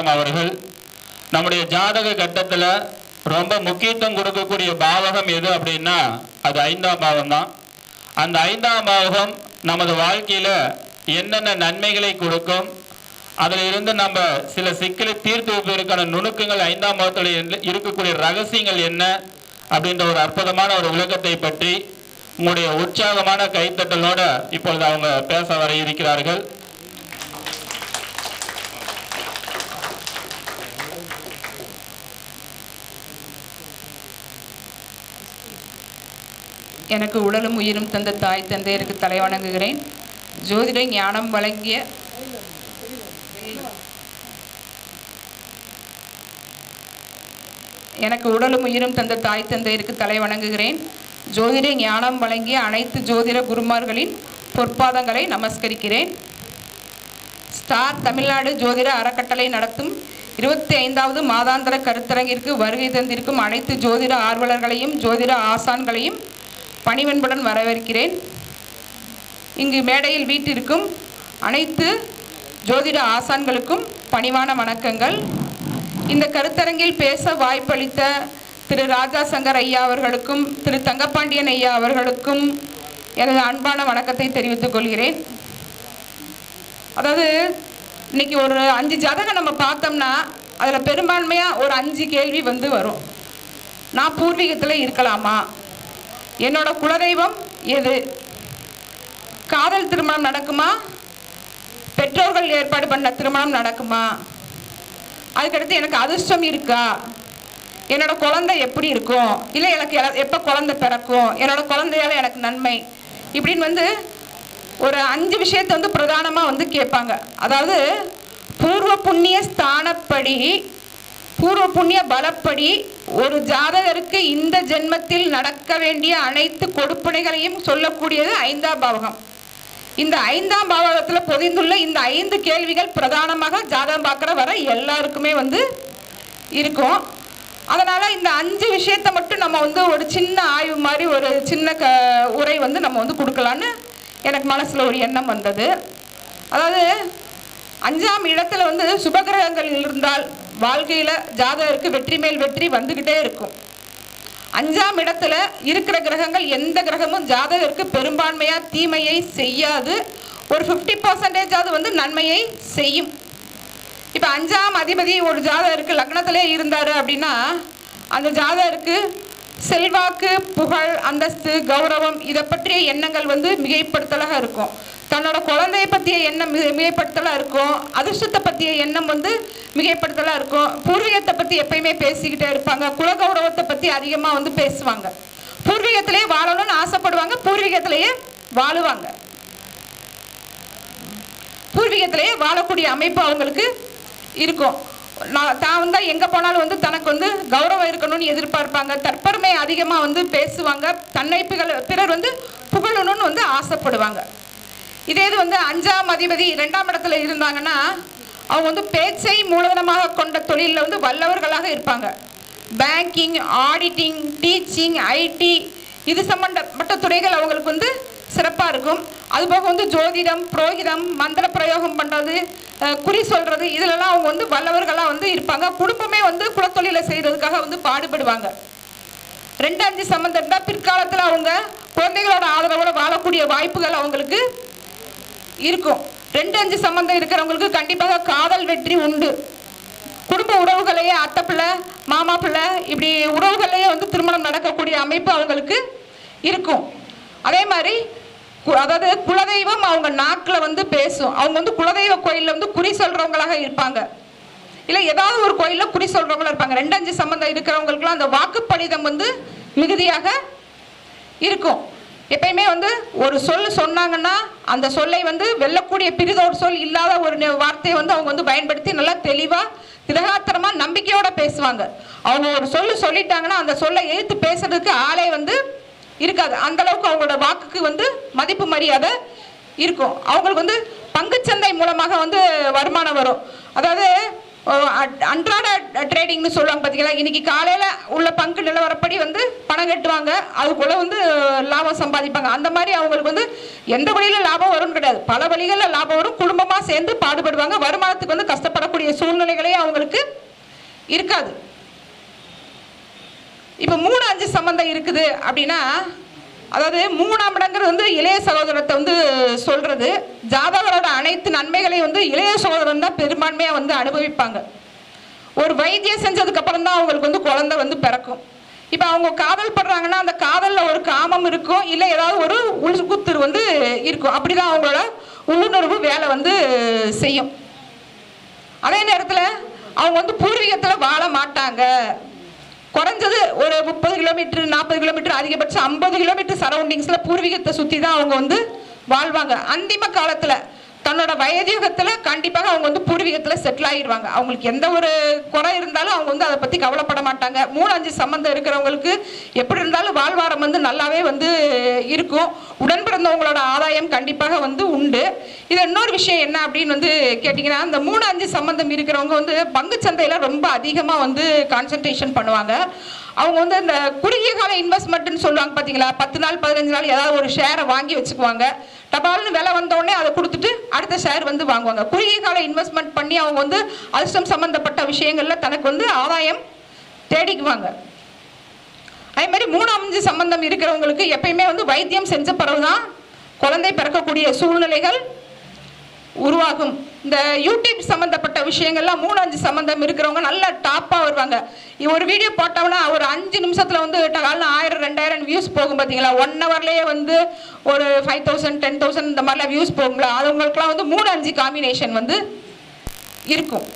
அவர்கள் நம்முடைய ஜாதக கட்டத்தில் ரொம்ப முக்கியத்துவம் கொடுக்கக்கூடிய பாவகம் எது அப்படின்னா அது 5ஆம் பாவம் தான். அந்த 5ஆம் பாவகம் நமது வாழ்க்கையில் என்னென்ன நன்மைகளை கொடுக்கும், அதில் இருந்து நம்ம சில சிக்கலை தீர்த்து வைப்பதற்கான நுணுக்கங்கள் 5ஆம் பாவத்தில் இருக்கக்கூடிய ரகசியங்கள் என்ன அப்படின்ற ஒரு அற்புதமான ஒரு விளக்கத்தை பற்றி உங்களுடைய உற்சாகமான கைத்தட்டலோடு இப்பொழுது அவங்க பேச வர இருக்கிறார்கள். எனக்கு உடலும் உயிரும் தந்த தாய் தந்தையருக்கு தலை வணங்குகிறேன். ஜோதிட ஞானம் வழங்கிய எனக்கு உடலும் உயிரும் தந்த தாய் தந்தையருக்கு தலை வணங்குகிறேன். ஜோதிட ஞானம் வழங்கிய அனைத்து ஜோதிட குருமார்களின் பொற்பாதங்களை நமஸ்கரிக்கிறேன். ஸ்டார் தமிழ்நாடு ஜோதிட அறக்கட்டளை நடத்தும் 25வது மாதாந்திர கருத்தரங்கிற்கு வருகை தந்திருக்கும் அனைத்து ஜோதிட ஆர்வலர்களையும் ஜோதிட ஆசான்களையும் பணிவன்புடன் வரவேற்கிறேன். இங்கு மேடையில் வீட்டிற்கும் அனைத்து ஜோதிட ஆசான்களுக்கும் பணிவான வணக்கங்கள். இந்த கருத்தரங்கில் பேச வாய்ப்பளித்த திரு ராஜா சங்கர் ஐயா அவர்களுக்கும் திரு தங்கப்பாண்டியன் ஐயா அவர்களுக்கும் எனது அன்பான வணக்கத்தை தெரிவித்துக் கொள்கிறேன். அதாவது இன்னைக்கு ஒரு 5 ஜாதகம் நம்ம பார்த்தோம்னா அதில் பெரும்பான்மையாக ஒரு 5 கேள்வி வரும். நான் பூர்வீகத்தில் இருக்கலாமா? என்னோட குலதெய்வம் எது? காதல் திருமணம் நடக்குமா? பெற்றோர்கள் ஏற்பாடு பண்ண திருமணம் நடக்குமா? அதுக்கடுத்து எனக்கு அதிர்ஷ்டம் இருக்கா? என்னோட குழந்தை எப்படி இருக்கும்? இல்லை எனக்கு எப்போ குழந்தை பிறக்கும்? என்னோட குழந்தையால் எனக்கு நன்மை? இப்படின்னு ஒரு 5 விஷயத்தை பிரதானமாக கேட்பாங்க. அதாவது பூர்வ புண்ணிய ஸ்தானப்படி, பூர்வ புண்ணிய பலப்படி ஒரு ஜாதகருக்கு இந்த ஜென்மத்தில் நடக்க வேண்டிய அனைத்து கொடுப்பனைகளையும் சொல்லக்கூடியது 5ஆம் பாவகம். இந்த 5ஆம் பாவகத்தில் பொதிந்துள்ள இந்த 5 கேள்விகள் பிரதானமாக ஜாதகம் பார்க்குற வர எல்லாருக்குமே இருக்கும். அதனால் இந்த 5 விஷயத்தை மட்டும் நம்ம ஒரு சின்ன ஆய்வு மாதிரி ஒரு சின்ன உரை நம்ம கொடுக்கலான்னு எனக்கு மனசில் ஒரு எண்ணம் வந்தது. அதாவது 5ஆம் இடத்துல சுபகிரகங்கள் இருந்தால் வாழ்க்கையில் ஜாதகருக்கு வெற்றி மேல் வெற்றி வந்துக்கிட்டே இருக்கும். 5ஆம் இடத்துல இருக்கிற கிரகங்கள் எந்த கிரகமும் ஜாதகருக்கு பெரும்பான்மையாக தீமையை செய்யாது. ஒரு 50% நன்மையை செய்யும். இப்போ 5ஆம் அதிபதி ஒரு ஜாதகருக்கு லக்னத்திலே இருந்தார் அப்படின்னா அந்த ஜாதகருக்கு செல்வாக்கு, புகழ், அந்தஸ்து, கௌரவம் இதை பற்றிய எண்ணங்கள் மிகைப்படுத்தலாக இருக்கும். தன்னோட குழந்தையை பற்றிய எண்ணம் மிகைப்படுத்தலாக இருக்கும். அதிர்ஷ்டத்தை பற்றிய எண்ணம் மிகைப்படுத்தலாக இருக்கும். பூர்வீகத்தை பற்றி எப்பயுமே பேசிக்கிட்டே இருப்பாங்க. குலகௌரவத்தை பற்றி அதிகமாக பேசுவாங்க. பூர்வீகத்திலேயே வாழணும்னு ஆசைப்படுவாங்க. பூர்வீகத்திலேயே வாழுவாங்க. பூர்வீகத்திலேயே வாழக்கூடிய அமைப்பு அவங்களுக்கு இருக்கும். தான் எங்கே போனாலும் தனக்கு கௌரவம் இருக்கணும்னு எதிர்பார்ப்பாங்க. தற்பெருமை அதிகமாக பேசுவாங்க. தன்னை பிறர் புகழணும்னு ஆசைப்படுவாங்க. இதே இது 5ஆம் அதிபதி 2ஆம் இடத்துல இருந்தாங்கன்னா அவங்க பேச்சை மூலதனமாக கொண்ட தொழிலில் வல்லவர்களாக இருப்பாங்க. பேங்கிங், ஆடிட்டிங், டீச்சிங், ஐடி இது சம்பந்தப்பட்ட துறைகள் அவங்களுக்கு சிறப்பாக இருக்கும். அதுபோக ஜோதிடம், புரோகிதம், மந்திர பிரயோகம் பண்ணுறது, குறி சொல்கிறது இதிலெல்லாம் அவங்க வல்லவர்களாக இருப்பாங்க. குடும்பமே குலத்தொழிலை செய்கிறதுக்காக பாடுபடுவாங்க. 2-5 சம்பந்தம் இருந்தால் பிற்காலத்தில் அவங்க குழந்தைகளோட ஆதரவோடு வாழக்கூடிய வாய்ப்புகள் அவங்களுக்கு இருக்கும். 2-5 சம்பந்தம் இருக்கிறவங்களுக்கு கண்டிப்பாக காதல் வெற்றி உண்டு. குடும்ப உறவுகளையே அத்தை பிள்ளை, மாமா பிள்ளை இப்படி உறவுகளையே திருமணம் நடக்கக்கூடிய அமைப்பு அவங்களுக்கு இருக்கும். அதே மாதிரி அதாவது குலதெய்வம் அவங்க நாக்கில் பேசும். அவங்க குலதெய்வ கோயிலில் குறி சொல்கிறவங்களாக இருப்பாங்க. இல்லை ஏதாவது ஒரு கோயிலில் குறி சொல்கிறவங்களா இருப்பாங்க. 2-5 சம்பந்தம் இருக்கிறவங்களுக்குலாம் அந்த வாக்குப்படிதம் மிகுதியாக இருக்கும். எப்பயுமே ஒரு சொல் சொன்னாங்கன்னா அந்த சொல்லை வெல்லக்கூடிய பிரிதோர் சொல் இல்லாத ஒரு வார்த்தையை அவங்க பயன்படுத்தி நல்லா தெளிவாக திடகாத்திரமாக நம்பிக்கையோடு பேசுவாங்க. அவங்க ஒரு சொல்லிட்டாங்கன்னா அந்த சொல்லை எதிர்த்து பேசுறதுக்கு ஆளே இருக்காது. அந்த அளவுக்கு அவங்களோட வாக்குக்கு மதிப்பு மரியாதை இருக்கும். அவங்களுக்கு பங்குச்சந்தை மூலமாக வருமானம் வரும். அதாவது அன்றாட ட்ரேடிங்னு சொல்லுவாங்க பார்த்தீங்களா, இன்னைக்கு காலையில் உள்ள பங்கு நிலவரப்படி வந்து பணம் கட்டுவாங்க, அதுக்குள்ள வந்து லாபம் சம்பாதிப்பாங்க. அந்த மாதிரி அவங்களுக்கு வந்து எந்த வழியில் லாபம் வரும்னு கிடையாது, பல வழிகளில் லாபம் வரும். குடும்பமாக சேர்ந்து பாடுபடுவாங்க. வருமானத்துக்கு வந்து கஷ்டப்படக்கூடிய சூழ்நிலைகளே அவங்களுக்கு இருக்காது. இப்போ 3-5 சம்பந்தம் இருக்குது அப்படின்னா, அதாவது 3ஆம் இடங்கிறது வந்து இளைய சகோதரத்தை வந்து சொல்றது. ஜாதகரோட அனைத்து நன்மைகளையும் வந்து இளைய சகோதரன் தான் பெரும்பான்மையாக வந்து அனுபவிப்பாங்க. ஒரு வைத்தியம் செஞ்சதுக்கு அப்புறம் தான் அவங்களுக்கு வந்து குழந்தை வந்து பிறக்கும். இப்போ அவங்க காதல் படுறாங்கன்னா அந்த காதலில் ஒரு காமம் இருக்கும், இல்லை ஏதாவது ஒரு உள்குத்து வந்து இருக்கும். அப்படிதான் அவங்களோட உள்ளுணர்வு வேலை வந்து செய்யும். அதே நேரத்தில் அவங்க வந்து பூர்வீகத்தில் வாழ மாட்டாங்க. குறைஞ்சது ஒரு 30 கிலோமீட்டர் 40 கிலோமீட்டர், அதிகபட்சம் 50 கிலோமீட்டர் சரௌண்டிங்ஸில் பூர்வீகத்தை சுற்றி தான் அவங்க வந்து வாழ்வாங்க. அந்திம காலத்தில் தன்னோட வயதியுகத்தில் கண்டிப்பாக அவங்க வந்து பூர்வீகத்தில் செட்டில் ஆகிடுவாங்க. அவங்களுக்கு எந்த ஒரு குறை இருந்தாலும் அவங்க வந்து அதை பற்றி கவலைப்பட மாட்டாங்க. 3-5 சம்பந்தம் இருக்கிறவங்களுக்கு எப்படி இருந்தாலும் வாழ்வாரம் வந்து நல்லாவே வந்து இருக்கும். உடன் பிறந்தவங்களோட ஆதாயம் கண்டிப்பாக வந்து உண்டு. இது இன்னொரு விஷயம் என்ன அப்படின்னு வந்து கேட்டிங்கன்னா, இந்த 3-5 சம்பந்தம் இருக்கிறவங்க வந்து பங்கு சந்தையில் ரொம்ப அதிகமாக வந்து கான்சன்ட்ரேஷன் பண்ணுவாங்க. அவங்க வந்து இந்த குறுகிய கால இன்வெஸ்ட்மெண்ட்னு சொல்லுவாங்க பார்த்தீங்களா, 10 நாள் 15 நாள் ஏதாவது ஒரு ஷேரை வாங்கி வச்சுக்குவாங்க. டபால்னு விலை வந்தோடனே அதை கொடுத்துட்டு அடுத்த ஷேர் வந்து வாங்குவாங்க. குறுகிய கால இன்வெஸ்ட்மெண்ட் பண்ணி அவங்க வந்து அதிர்ஷ்டம் சம்பந்தப்பட்ட விஷயங்கள்ல தனக்கு வந்து ஆதாயம் தேடிக்குவாங்க. அதே மாதிரி 3-5 சம்பந்தம் இருக்கிறவங்களுக்கு எப்பயுமே வந்து வைத்தியம் செஞ்ச பிறகுதான் குழந்தை பிறக்கக்கூடிய சூழ்நிலைகள் உருவாகும். இந்த யூடியூப் சம்மந்தப்பட்ட விஷயங்கள்லாம் 3-5 சம்மந்தம் இருக்கிறவங்க நல்லா டாப்பாக வருவாங்க. ஒரு வீடியோ போட்டோம்னா ஒரு 5 நிமிஷத்தில் வந்து 1000-2000 வியூஸ் போகும் பார்த்தீங்களா. 1 ஹவர்லேயே வந்து ஒரு 5000 10,000 இந்த மாதிரிலாம் வியூஸ் போகுங்களா. அவங்களுக்குலாம் வந்து 3-5 காம்பினேஷன் வந்து இருக்கும்.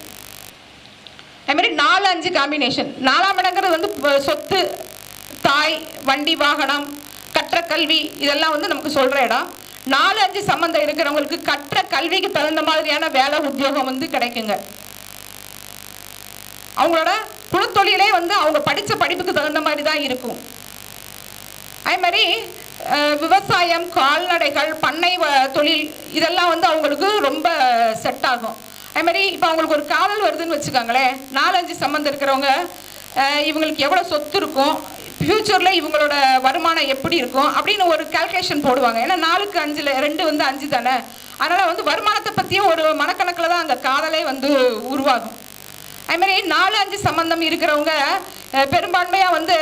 அதுமாதிரி 4-5 காம்பினேஷன். 4ஆம் இடங்கிறது வந்து சொத்து, தாய், வண்டி, வாகனம், கற்ற கல்வி, இதெல்லாம் வந்து நமக்கு சொல்கிற இடம். 4-5 சம்பந்தம் இருக்கிறவங்களுக்கு கற்ற கல்விக்கு தகுந்த மாதிரியான வேலை உத்தியோகம் வந்து கிடைக்குங்க. அவங்களோட குலத்தொழிலே வந்து அவங்க படித்த படிப்புக்கு தகுந்த மாதிரி தான் இருக்கும். அதே மாதிரி விவசாயம், கால்நடைகள், பண்ணை தொழில், இதெல்லாம் வந்து அவங்களுக்கு ரொம்ப செட் ஆகும். அதே மாதிரி இப்போ அவங்களுக்கு ஒரு காதல் வருதுன்னு வச்சுக்கோங்களேன், 4-5 சம்பந்தம் இருக்கிறவங்க இவங்களுக்கு எவ்வளோ சொத்து இருக்கும், ஃப்யூச்சரில் இவங்களோட வருமானம் எப்படி இருக்கும் அப்படின்னு ஒரு கால்குலேஷன் போடுவாங்க. ஏன்னா 4க்கு 5ல் 2 வந்து 5 தானே. அதனால் வந்து வருமானத்தை பற்றியும் ஒரு மனக்கணக்கில் தான் அந்த காதலே வந்து உருவாகும். அதுமாதிரி 4-5 சம்பந்தம் இருக்கிறவங்க பெரும்பான்மையாக வந்து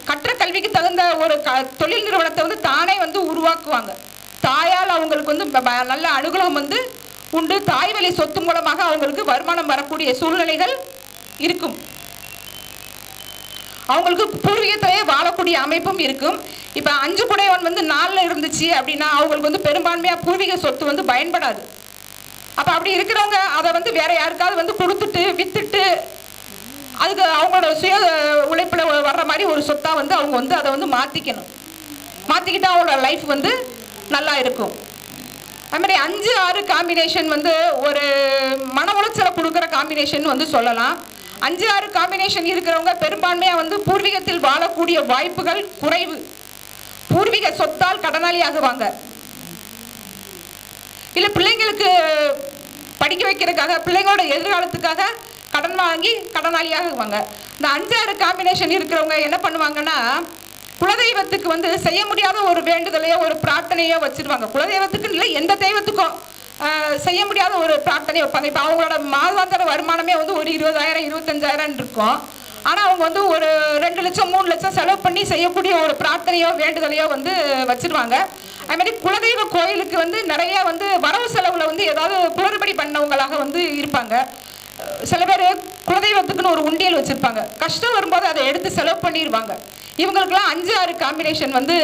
கற்ற கல்விக்கு தகுந்த ஒரு தொழில் நிறுவனத்தை வந்து தானே வந்து உருவாக்குவாங்க. தாயால் அவங்களுக்கு வந்து நல்ல அனுகூலம் வந்து உண்டு. தாய் வழி சொத்து மூலமாக அவங்களுக்கு வருமானம் வரக்கூடிய சூழ்நிலைகள் இருக்கும். அவங்களுக்கு பூர்வீகத்திலேயே வாழக்கூடிய அமைப்பும் இருக்கும். இப்போ 5 குடையவன் வந்து 4ல் இருந்துச்சு அப்படின்னா அவங்களுக்கு வந்து பெரும்பான்மையாக பூர்வீக சொத்து வந்து பயன்படாது. அப்போ அப்படி இருக்கிறவங்க அதை வந்து வேற யாருக்காவது வந்து கொடுத்துட்டு வித்துட்டு அதுக்கு அவங்களோட சுய உழைப்பில் வர்ற மாதிரி ஒரு சொத்தாக வந்து அவங்க வந்து அதை வந்து மாற்றிக்கிட்டால் அவங்களோட லைஃப் வந்து நல்லா இருக்கும். அது மாதிரி 5-6 காம்பினேஷன் வந்து ஒரு மன உளைச்சலை கொடுக்குற காம்பினேஷன் வந்து சொல்லலாம். 5-6 காம்பினேஷன் இருக்கிறவங்க பெரும்பான்மையாக வந்து பூர்வீகத்தில் வாழக்கூடிய வாய்ப்புகள் குறைவு. பூர்வீக சொத்தால் கடனாளி ஆகுவாங்க, இல்லை பிள்ளைங்களுக்கு படிக்க வைக்கிறதுக்காக பிள்ளைங்களோட எதிர்காலத்துக்காக கடன் வாங்கி கடனாளியாகுவாங்க. இந்த 5-6 காம்பினேஷன் இருக்கிறவங்க என்ன பண்ணுவாங்கன்னா, குலதெய்வத்துக்கு வந்து செய்ய முடியாத ஒரு வேண்டுதலையோ ஒரு பிரார்த்தனையோ வச்சிருவாங்க. குலதெய்வத்துக்கு இல்லை, எந்த தெய்வத்துக்கும் செய்ய முடியாத ஒரு பிரார்த்தனை வைப்பாங்க. இப்போ அவங்களோட மாதாந்திர வருமானமே வந்து ஒரு 20,000-25,000 இருக்கும். ஆனால் அவங்க வந்து ஒரு 2 லட்சம் 3 லட்சம் செலவு பண்ணி செய்யக்கூடிய ஒரு பிரார்த்தனையோ வேண்டுதலையோ வந்து வச்சிருவாங்க. அதுமாதிரி குலதெய்வ கோயிலுக்கு வந்து நிறைய வந்து வரவு செலவில் வந்து ஏதாவது குளறுபடி பண்ணவங்களாக வந்து இருப்பாங்க. சில பேர் குலதெய்வத்துக்குன்னு ஒரு உண்டியல் வச்சுருப்பாங்க, கஷ்டம் வரும்போது அதை எடுத்து செலவு பண்ணிடுவாங்க. இவங்களுக்குலாம் 5-6 காம்பினேஷன் வந்து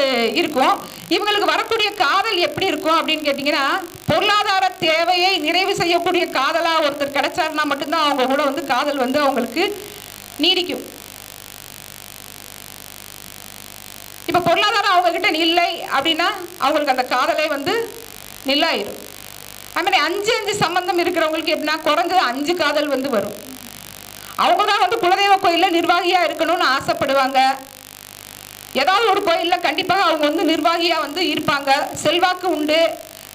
இருக்கும். இவங்களுக்கு வரக்கூடிய காதல் எப்படி இருக்கும் அப்படின்னு கேட்டிங்கன்னா, பொருளாதார தேவையை நிறைவு செய்யக்கூடிய காதலாக ஒருத்தர் கிடைச்சாருன்னா மட்டும்தான் அவங்க கூட வந்து காதல் வந்து அவங்களுக்கு நீடிக்கும். இப்போ பொருளாதாரம் அவங்கக்கிட்ட இல்லை அப்படின்னா அவங்களுக்கு அந்த காதலே வந்து நில்லாயிரும். அதுமாதிரி 5-5 சம்பந்தம் இருக்கிறவங்களுக்கு எப்படின்னா குறைஞ்சது 5 காதல் வந்து வரும். அவங்க தான் வந்து குலதெய்வ கோயிலில் நிர்வாகியாக இருக்கணும்னு ஆசைப்படுவாங்க. ஏதாவது ஒரு கோயிலில் கண்டிப்பாக அவங்க வந்து நிர்வாகியாக வந்து இருப்பாங்க. செல்வாக்கு உண்டு,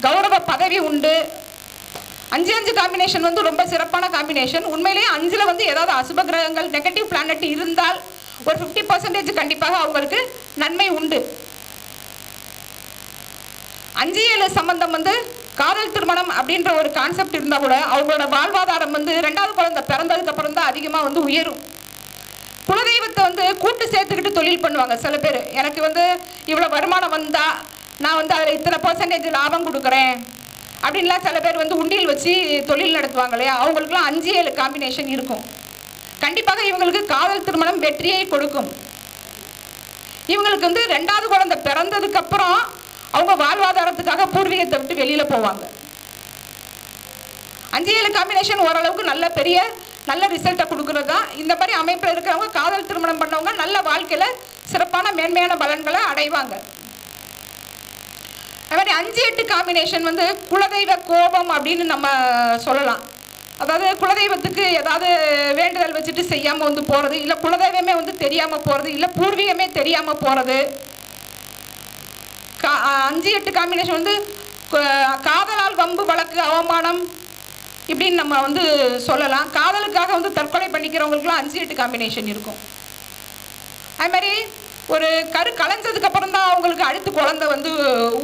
கௌரவ பதவி உண்டு. 5 காம்பினேஷன் வந்து ரொம்ப சிறப்பான காம்பினேஷன். உண்மையிலேயே 5ல் வந்து ஏதாவது அசுப கிரகங்கள் நெகட்டிவ் பிளானட் இருந்தால் ஒரு 50% கண்டிப்பாக அவங்களுக்கு நன்மை உண்டு. 5-7 சம்பந்தம் வந்து காதல் திருமணம் அப்படின்ற ஒரு கான்செப்ட் இருந்தால் கூட அவங்களோட வாழ்வாதாரம் வந்து 2வது குழந்தை பிறந்ததுக்கு அப்புறம் தான் அதிகமாக வந்து உயரும். குலதெய்வத்தை வந்து கூட்டு சேர்த்துக்கிட்டு தொழில் பண்ணுவாங்க சில பேர். எனக்கு வந்து இவ்வளோ வருமானம் வந்தால் நான் வந்து அதில் இத்தனை % லாபம் கொடுக்குறேன் அப்படின்லாம் சில பேர் வந்து உண்டியல் வச்சு தொழில் நடத்துவாங்க இல்லையா. அவங்களுக்குலாம் 5-7 காம்பினேஷன் இருக்கும். கண்டிப்பாக இவங்களுக்கு காதல் திருமணம் வெற்றியை கொடுக்கும். இவங்களுக்கு வந்து 2வது குழந்தை பிறந்ததுக்கப்புறம் அவங்க வாழ்வாதாரத்துக்காக பூர்வீகத்தை விட்டு வெளியில் போவாங்க. 5-7 காம்பினேஷன் ஓரளவுக்கு நல்ல ரிசல்ட்டை கொடுக்குறது தான். இந்த மாதிரி அமைப்பில் இருக்கிறவங்க காதல் திருமணம் பண்ணவங்க நல்ல வாழ்க்கையில் சிறப்பான மேன்மையான பலன்களை அடைவாங்க. அது மாதிரி 5-8 காம்பினேஷன் வந்து குலதெய்வ கோபம் அப்படின்னு நம்ம சொல்லலாம். அதாவது குலதெய்வத்துக்கு ஏதாவது வேண்டுதல் வச்சுட்டு செய்யாமல் வந்து போகிறது, இல்லை குலதெய்வமே வந்து தெரியாமல் போகிறது, இல்லை பூர்வீகமே தெரியாமல் போகிறது. 5-8 காம்பினேஷன் வந்து காதலால் வம்பு வழக்கு அவமானம் இப்படின்னு நம்ம வந்து சொல்லலாம். காதலுக்காக வந்து தற்கொலை பண்ணிக்கிறவங்களுக்குலாம் 5-8 காம்பினேஷன் இருக்கும். அது மாதிரி ஒரு கலைஞ்சதுக்கு அப்புறம் தான் அவங்களுக்கு அடுத்து குழந்தை வந்து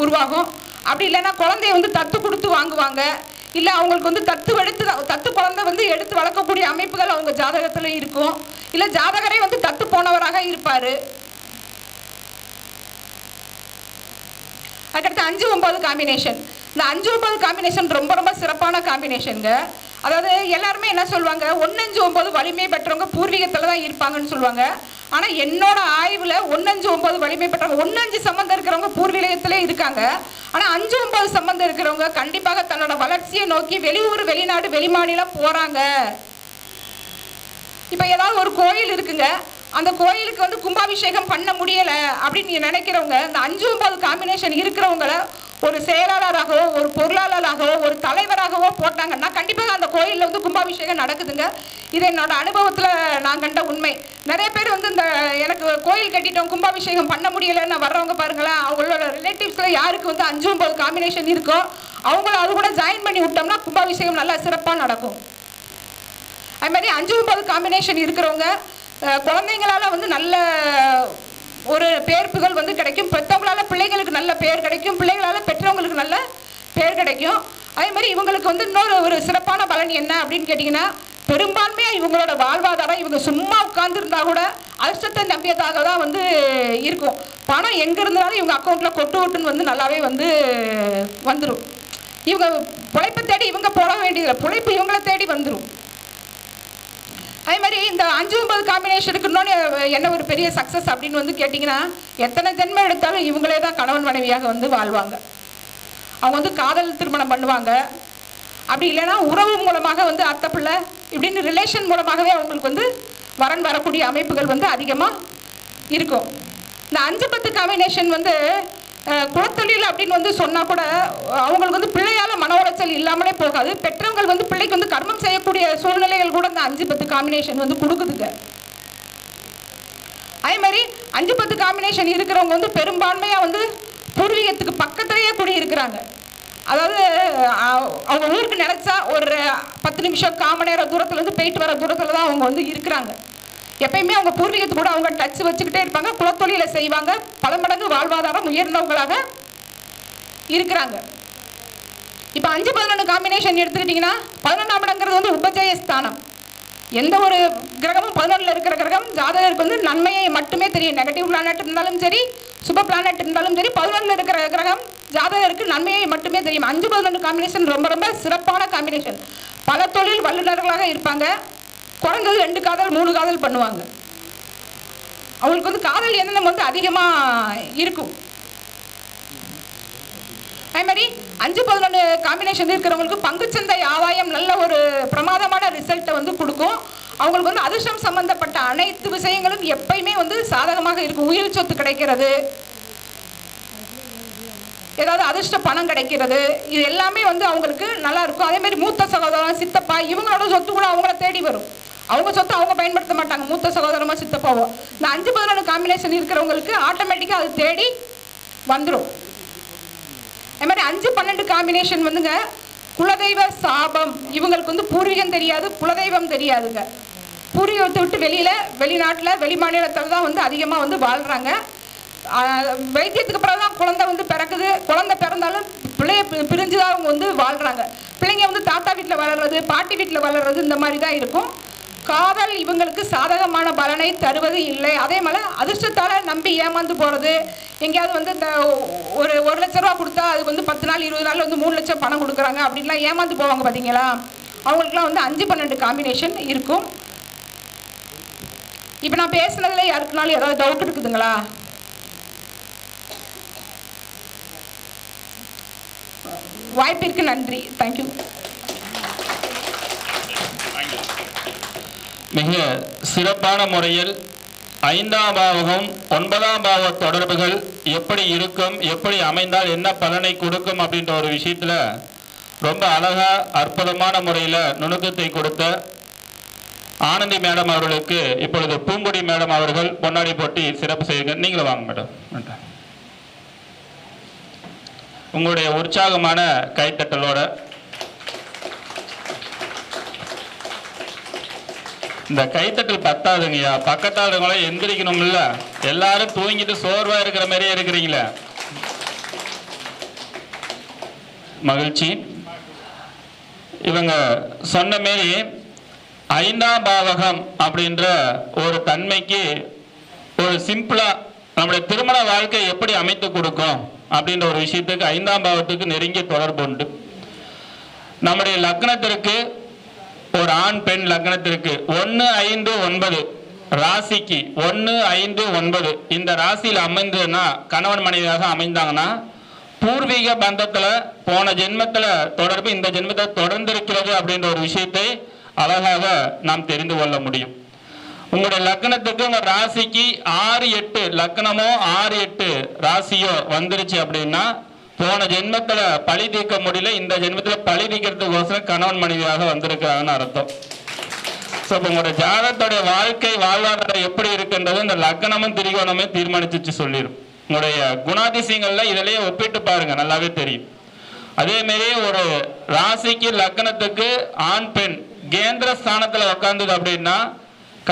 உருவாகும். அப்படி இல்லைன்னா குழந்தைய வந்து தத்து கொடுத்து வாங்குவாங்க, இல்லை அவங்களுக்கு வந்து தத்து குழந்தை வந்து எடுத்து வளர்க்கக்கூடிய அமைப்புகள் அவங்க ஜாதகத்தில் இருக்கும், இல்லை ஜாதகரே வந்து தத்து போனவராக இருப்பார். அதுக்கடுத்து 5-9 காம்பினேஷன். இந்த 5-9 காம்பினேஷன் ரொம்ப ரொம்ப சிறப்பான காம்பினேஷனுங்க. அதாவது எல்லாருமே என்ன சொல்லுவாங்க, 1-5-9 வலிமை பெற்றவங்க பூர்வீகத்தில் தான் இருப்பாங்கன்னு சொல்லுவாங்க. ஆனால் என்னோட ஆய்வில் 1-5-9 வலிமை பெற்றவங்க 1-5 சம்மந்தம் இருக்கிறவங்க பூர்வீகத்திலே இருக்காங்க. ஆனால் 5-9 சம்மந்தம் இருக்கிறவங்க கண்டிப்பாக தன்னோட வளர்ச்சியை நோக்கி வெளியூர் வெளிநாடு வெளிமாநிலம் போகிறாங்க. இப்போ ஏதாவது ஒரு கோயில் இருக்குங்க, அந்த கோயிலுக்கு வந்து கும்பாபிஷேகம் பண்ண முடியலை அப்படின்னு நினைக்கிறவங்க இந்த 5-9 காம்பினேஷன் இருக்கிறவங்கள ஒரு செயலாளராகவோ ஒரு பொருளாளராகவோ ஒரு தலைவராகவோ போட்டாங்கன்னா கண்டிப்பாக அந்த கோயிலில் வந்து கும்பாபிஷேகம் நடக்குதுங்க. இது என்னோட அனுபவத்தில் நான் கண்ட உண்மை. நிறைய பேர் வந்து இந்த எனக்கு கோயில் கட்டிட்டோம் கும்பாபிஷேகம் பண்ண முடியலைன்னு வர்றவங்க பாருங்களேன், அவங்களோட ரிலேட்டிவ்ஸில் யாருக்கு வந்து 5-9 காம்பினேஷன் இருக்கோ அவங்கள அது கூட ஜாயின் பண்ணி விட்டோம்னா கும்பாபிஷேகம் நல்லா சிறப்பாக நடக்கும். அது மாதிரி 5-9 காம்பினேஷன் இருக்கிறவங்க குழந்தைங்களால் வந்து நல்ல ஒரு பேர்ப்புகள் வந்து கிடைக்கும். பெற்றவங்களால் பிள்ளைங்களுக்கு நல்ல பேர் கிடைக்கும், பிள்ளைகளால் பெற்றவங்களுக்கு நல்ல பேர் கிடைக்கும். அதே மாதிரி இவங்களுக்கு வந்து ஒரு சிறப்பான பலன் என்ன அப்படின்னு கேட்டிங்கன்னா, பெரும்பான்மையாக இவங்களோட வாழ்வாதாரம் இவங்க சும்மா உட்கார்ந்துருந்தா கூட அதிர்ஷ்டத்தை நம்பியதாக தான் வந்து இருக்கும். பணம் எங்கே இருந்தாலும் இவங்க அக்கௌண்ட்டில் கொட்டு ஓட்டுன்னு வந்து நல்லாவே வந்து வந்துடும். இவங்க பிழைப்பை தேடி இவங்க போட வேண்டியதில்லை, பிழைப்பு இவங்களை தேடி வந்துடும். அதே மாதிரி இந்த 5-9 காம்பினேஷனுக்கு இன்னொன்று என்ன ஒரு பெரிய சக்ஸஸ் அப்படின்னு வந்து கேட்டிங்கன்னா, எத்தனை ஜென்மம் எடுத்தாலும் இவங்களே தான் கணவன் மனைவியாக வந்து வாழ்வாங்க. அவங்க வந்து காதல் திருமணம் பண்ணுவாங்க, அப்படி இல்லைன்னா உறவு மூலமாக வந்து அத்தை பிள்ளை இப்படின்னு ரிலேஷன் மூலமாகவே அவங்களுக்கு வந்து வரன் வரக்கூடிய அமைப்புகள் வந்து அதிகமாக இருக்கும். இந்த 5-10 காம்பினேஷன் வந்து குலத்தொழில் அப்படின்னு வந்து சொன்னால் கூட அவங்களுக்கு வந்து பிள்ளையால் மன உளைச்சல் இல்லாமலே போகாது. பெற்றவங்கள் வந்து பிள்ளைக்கு வந்து கர்மம் செய்யக்கூடிய சூழ்நிலைகள் கூட இந்த 5-10 காம்பினேஷன் வந்து கொடுக்குதுங்க. அதே மாதிரி 5-10 காம்பினேஷன் இருக்கிறவங்க வந்து பெரும்பான்மையாக வந்து பூர்வீகத்துக்கு பக்கத்திலேயே குடியிருக்கிறாங்க. அதாவது அவங்க ஊருக்கு நினச்சா ஒரு 10 நிமிஷம் 1/4 மணி நேரம் தூரத்துலேருந்து போயிட்டு வர தூரத்தில் தான் அவங்க வந்து இருக்கிறாங்க. எப்பயுமே அவங்க பூர்வீகத்து கூட அவங்க டச் வச்சுக்கிட்டே இருப்பாங்க, குலத்தொழிலை செய்வாங்க, பல மடங்கு வாழ்வாதாரம் உயர்ந்தவங்களாக இருக்கிறாங்க. இப்போ 5-11 காம்பினேஷன் எடுத்துக்கிட்டிங்கன்னா 11ஆம் இடங்கிறது வந்து உபஜய ஸ்தானம். எந்த ஒரு கிரகமும் 11ல் இருக்கிற கிரகம் ஜாதகருக்கு வந்து நன்மையை மட்டுமே தெரியும். நெகட்டிவ் பிளானட் இருந்தாலும் சரி, சுப பிளானட் இருந்தாலும் சரி, 11ல் இருக்கிற கிரகம் ஜாதகருக்கு நன்மையை மட்டுமே தெரியும். 5-11 காம்பினேஷன் ரொம்ப ரொம்ப சிறப்பான காம்பினேஷன். பல தொழில் வல்லுநர்களாக இருப்பாங்க. குறைந்தது 2 காதல் 3 காதல் பண்ணுவாங்க. அவங்களுக்கு வந்து காதல் எண்ணம் வந்து அதிகமாக இருக்கும். அதே மாதிரி 5-11 காம்பினேஷன் இருக்கிறவங்களுக்கு பங்குச்சந்தை ஆதாயம் நல்ல ஒரு பிரமாதமான ரிசல்ட்டை வந்து கொடுக்கும். அவங்களுக்கு வந்து அதிர்ஷ்டம் சம்பந்தப்பட்ட அனைத்து விஷயங்களும் எப்பயுமே வந்து சாதகமாக இருக்கும். உயிர் சொத்து கிடைக்கிறது, ஏதாவது அதிர்ஷ்ட பணம் கிடைக்கிறது, இது எல்லாமே வந்து அவங்களுக்கு நல்லா இருக்கும். அதே மாதிரி மூத்த சகோதரன் சித்தப்பா இவங்களோட சொத்து கூட அவங்கள தேடி வரும். அவங்க சொத்தை அவங்க பயன்படுத்த மாட்டாங்க, மூத்த சகோதரமா சித்தப்பாவோ. இந்த 5-11 காம்பினேஷன் இருக்கிறவங்களுக்கு ஆட்டோமேட்டிக்காக அது தேடி வந்துடும். அது மாதிரி 5-12 காம்பினேஷன் வந்துங்க குலதெய்வ சாபம், இவங்களுக்கு வந்து பூர்வீகம் தெரியாது, குலதெய்வம் தெரியாதுங்க. பூர்வீகத்தை விட்டு வெளிநாட்டில் வெளி மாநிலத்தில் தான் வந்து அதிகமாக வந்து வாழ்கிறாங்க. வைத்தியத்துக்கு பிறகு தான் குழந்தை வந்து பிறக்குது. குழந்தை பிறந்தாலும் பிள்ளைய பிரிஞ்சு தான் அவங்க வந்து வாழ்கிறாங்க. பிள்ளைங்க வந்து தாத்தா வீட்டில் வளர்றது, பாட்டி வீட்டில் வளர்றது, இந்த மாதிரி தான் இருக்கும். காதல் இவங்களுக்கு சாதகமான பலனை தருவது இல்லை. அதே மாதிரி அதிர்ஷ்டத்தால் நம்பி ஏமாந்து போகிறது. எங்கேயாவது வந்து இந்த ஒரு 1 லட்ச ரூபா கொடுத்தா அதுக்கு வந்து 10 நாள் 20 நாள் வந்து 3 லட்சம் பணம் கொடுக்குறாங்க அப்படின்லாம் ஏமாந்து போவாங்க பார்த்தீங்களா. அவங்களுக்குலாம் வந்து 5-12 காம்பினேஷன் இருக்கும். இப்போ நான் பேசுனதுல யாருக்குனாலும் ஏதாவது டவுட் இருக்குதுங்களா? வாய்ப்பிற்கு நன்றி. தேங்க்யூ. மிக சிறப்பான முறையில் 5ஆம் பாவகம் 9ஆம் பாவ தொடர்புகள் எப்படி இருக்கும், எப்படி அமைந்தால் என்ன பலனை கொடுக்கும் அப்படின்ற ஒரு விஷயத்துல ரொம்ப அழகா அற்புதமான முறையில் நுணுக்கத்தை கொடுத்த ஆனந்தி மேடம் அவர்களுக்கு இப்பொழுது பூங்குடி மேடம் அவர்கள் பொன்னாடி போட்டி சிறப்பு செய்யுங்க. நீங்களும் வாங்க மேடம். உங்களுடைய உற்சாகமான கைத்தட்டலோட இந்த கைத்தட்டல் பத்தாதுங்கய்யா. பக்கத்தாளுங்களும் எந்திரிக்கணும்ல. எல்லாரும் தூங்கிட்டு சோர்வா இருக்கிற மாதிரியே இருக்கிறீங்களே. மகிழ்ச்சி. இவங்க சொன்ன மாரி 5ஆம் பாவகம் அப்படின்ற ஒரு தன்மைக்கு ஒரு சிம்பிளா நம்முடைய திருமண வாழ்க்கை எப்படி அமைத்து கொடுக்கும் அப்படின்ற ஒரு விஷயத்துக்கு 5ஆம் பாவத்துக்கு நெருங்கிய தொடர்பு உண்டு. நம்முடைய லக்னத்திற்கு ஒரு ஆண் பெண் லக்னத்திற்கு 1, 5, 9 ராசிக்கு 1, 5, 9 இந்த ராசியில் அமைந்ததுன்னா கணவன் மனைவியாக அமைந்தாங்கன்னா பூர்வீக பந்தத்துல போன ஜென்மத்துல தொடர்பு இந்த ஜென்மத்தை தொடர்ந்திருக்கிறது அப்படின்ற ஒரு விஷயத்தை அழகாக நாம் தெரிந்து கொள்ள முடியும். உங்களுடைய லக்னத்துக்கு உங்க ராசிக்கு 6, 8 லக்னமோ 6, 8 ராசியோ வந்துருச்சு அப்படின்னா போன ஜென்மத்துல பழி தீர்க்க முடியல, இந்த ஜென்மத்துல பழி தீர்க்கிறதுக்கோசரம் கணவன் மனைவியாக வந்திருக்காங்கன்னு அர்த்தம். ஸோ இப்போ உங்களோட ஜாதகத்தோடைய வாழ்க்கை வாழ்வாதாரம் எப்படி இருக்குன்றது இந்த லக்னமும் திரிகோணமே தீர்மானிச்சு சொல்லிடும். உங்களுடைய குணாதிசயங்கள்ல இதிலேயே ஒப்பிட்டு பாருங்க, நல்லாவே தெரியும். அதே மாதிரி ஒரு ராசிக்கு லக்னத்துக்கு ஆண் பெண் கேந்திர ஸ்தானத்துல உட்கார்ந்தது அப்படின்னா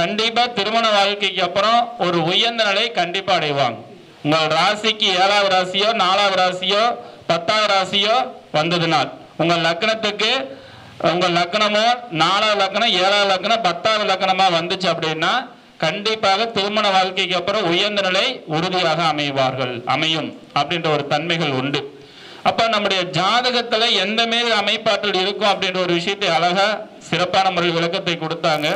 கண்டிப்பா திருமண வாழ்க்கைக்கு அப்புறம் ஒரு உயர்ந்த நிலை கண்டிப்பா அடைவாங்க. உங்கள் ராசிக்கு 7ஆவது ராசியோ 4ஆவது ராசியோ 10ஆவது ராசியோ வந்ததுனால் உங்கள் லக்னத்துக்கு உங்கள் லக்னமோ 4ஆவது லக்னம் 7ஆவது லக்னம் 10ஆவது லக்னமா வந்துச்சு அப்படின்னா கண்டிப்பாக திருமண வாழ்க்கைக்கு அப்புறம் உயர்ந்த நிலை உறுதியாக அமையும் அப்படின்ற ஒரு தன்மைகள் உண்டு. அப்ப நம்முடைய ஜாதகத்துல எந்த மாரி அமைப்பாற்றல் இருக்கும் அப்படின்ற ஒரு விஷயத்தை அழகா சிறப்பான முறையில் விளக்கத்தை கொடுத்தாங்க.